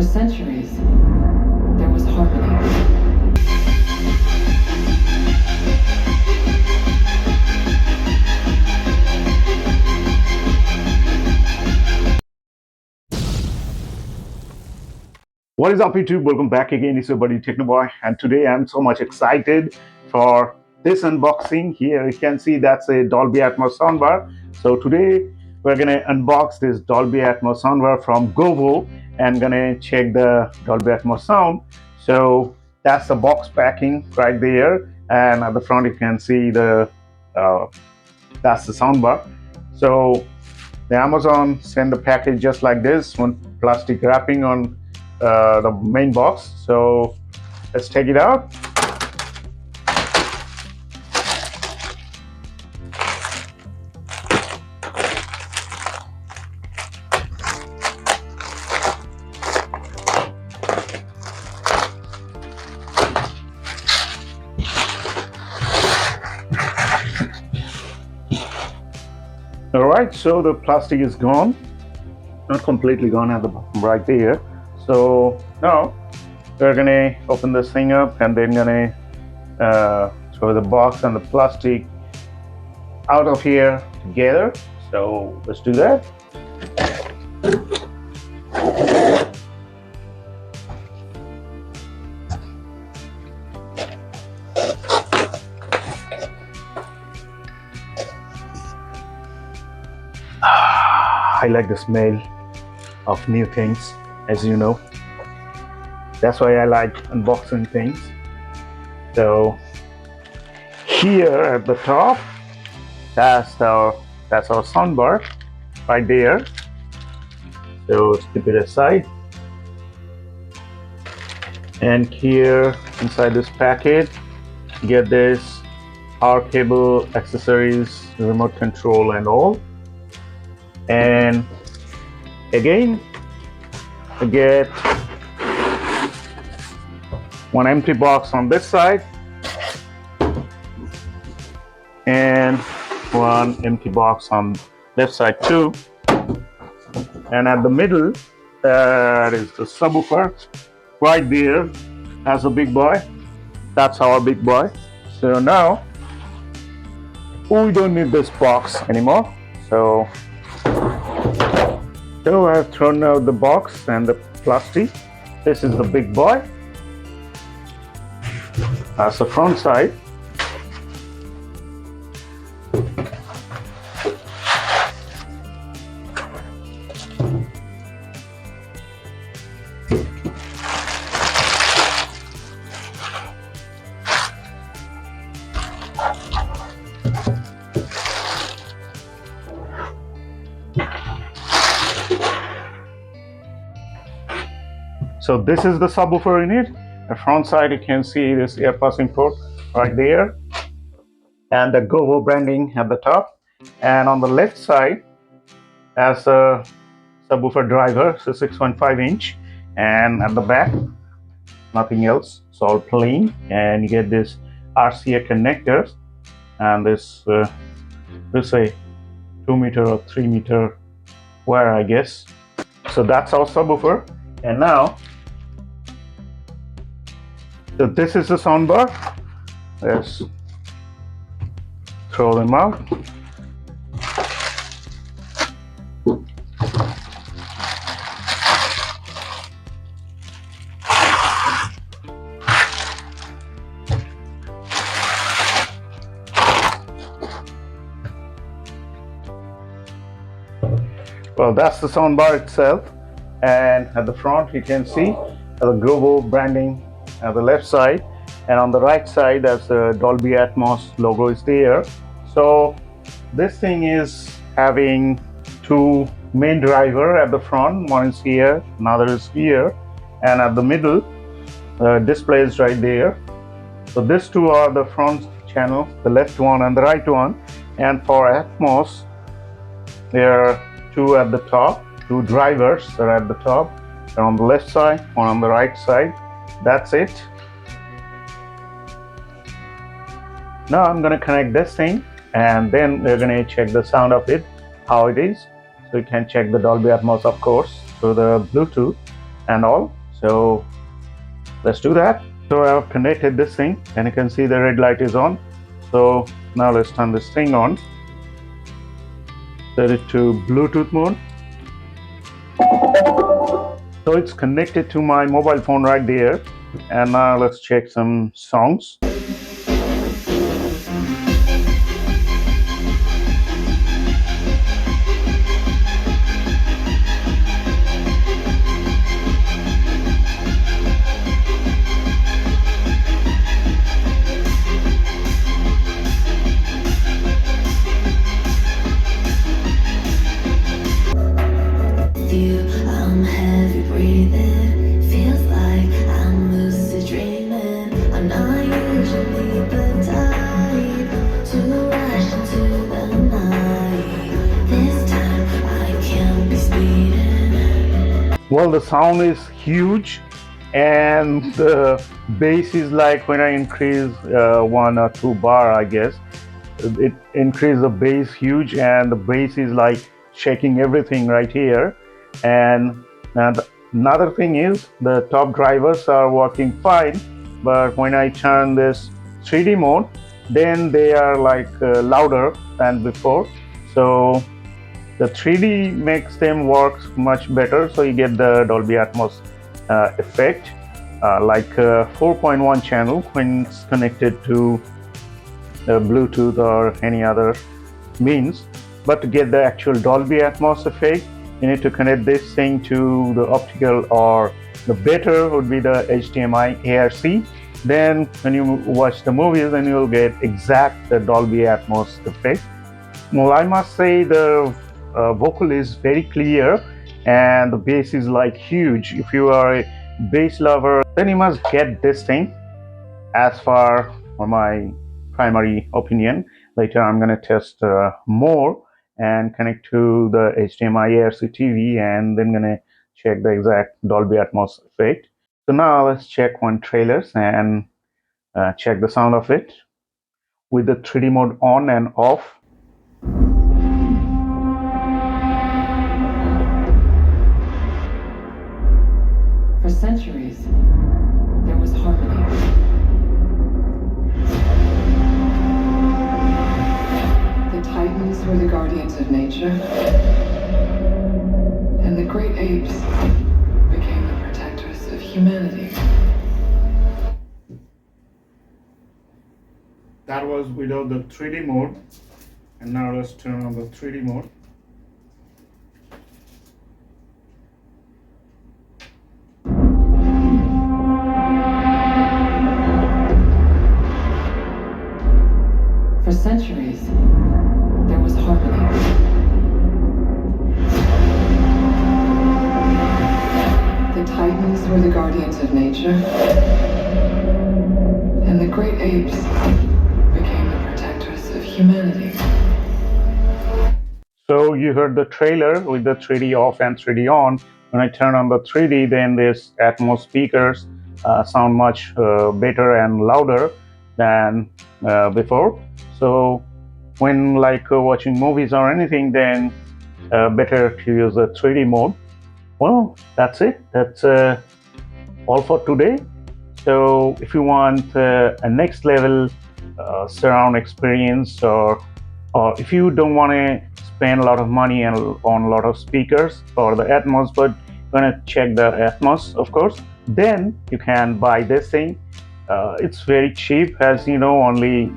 For centuries, there was harmony. What is up, YouTube? Welcome back again. It's your buddy Technoboy, and today I'm so much excited for this unboxing. Here you can see that's a Dolby Atmos soundbar. So today we're gonna unbox this Dolby Atmos soundbar from GOVO and gonna check the Dolby Atmos sound. So that's the box packing right there, and at the front you can see the that's the soundbar. So the Amazon sent the package just like this, one plastic wrapping on the main box. So let's take it out. All right, so the plastic is gone, not completely gone at the bottom right there. So now we're gonna open this thing up and then gonna throw the box and the plastic out of here together. So let's do that. I like the smell of new things, as you know. That's why I like unboxing things. So here at the top, that's our soundbar right there. So let's keep it aside. And here inside this packet, you get this power cable, accessories, remote control, and all. And again, you get one empty box on this side and one empty box on left side too. And at the middle, that is the subwoofer right there. That's a big boy. That's our big boy. So now we don't need this box anymore. So I've thrown out the box and the plastic. This is the big boy. That's the front side. So this is the subwoofer in it. The front side, you can see this air passing port right there, and the GOVO branding at the top. And on the left side, as a subwoofer driver, so 6.5 inch, and at the back, nothing else. It's all plain, and you get this RCA connectors, and this a 2 meter or 3 meter wire, I guess. So that's our subwoofer. And now, so this is the soundbar. Let's throw them out. Well, that's the soundbar itself, and at the front you can see the GOVO branding at the left side, and on the right side as the Dolby Atmos logo is there. So this thing is having two main driver at the front. One is here, another is here, and at the middle display is right there. So these two are the front channel, the left one and the right one. And for Atmos, there are two at the top, two drivers are at the top. They're on the left side, one on the right side. That's it. Now I'm going to connect this thing, and then we're going to check the sound of it, how it is. So you can check the Dolby Atmos, of course, through the Bluetooth, and all. So let's do that. So I've connected this thing and you can see the red light is on. So now let's turn this thing on. Set it to Bluetooth mode. So it's connected to my mobile phone right there. And now let's check some songs. I'm heavy breathing, feels like I'm lucid dreaming. I'm not usually the type to rush into the night. This time I can't be speeding. Well, the sound is huge and the bass is like when I increase 1 or 2 bar, I guess it increased the bass huge, and the bass is like shaking everything right here. And another thing is the top drivers are working fine, but when I turn this 3D mode, then they are like louder than before. So the 3D makes them work much better, so you get the Dolby Atmos effect, like 4.1 channel when it's connected to Bluetooth or any other means. But to get the actual Dolby Atmos effect, you need to connect this thing to the optical, or the better would be the HDMI ARC. Then when you watch the movies, then you'll get exact the Dolby Atmos effect. Well, I must say the vocal is very clear and the bass is like huge. If you are a bass lover, then you must get this thing, as far for my primary opinion. Later I'm going to test more and connect to the HDMI ARC TV, and then going to check the exact Dolby Atmos effect. So now let's check one trailers and check the sound of it with the 3D mode on and off. For centuries, there was harmony. The Titans were the guardians of nature, and the great apes became the protectors of humanity. That was without the 3D mode, and now let's turn on the 3D mode. For centuries, there was harmony. The Titans were the guardians of nature, and the great apes became the protectors of humanity. So you heard the trailer with the 3D off and 3D on. When I turn on the 3D, then this Atmos speakers sound much better and louder than before. So when like watching movies or anything, then better to use the 3D mode. Well, that's it. That's all for today. So if you want a next level surround experience, or if you don't want to spend a lot of money on a lot of speakers for the Atmos, but you're gonna check the Atmos, of course, then you can buy this thing. It's very cheap, as you know, only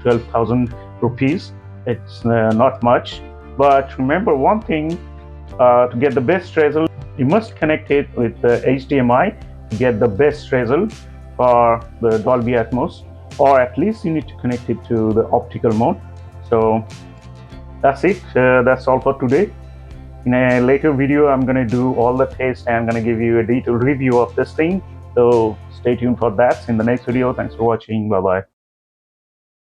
12,000 rupees. It's not much, but remember one thing, to get the best result, you must connect it with the HDMI to get the best result for the Dolby Atmos, or at least you need to connect it to the optical mode. So that's it. That's all for today. In a later video, I'm going to do all the tests and I'm going to give you a detailed review of this thing. So stay tuned for that in the next video. Thanks for watching. Bye bye.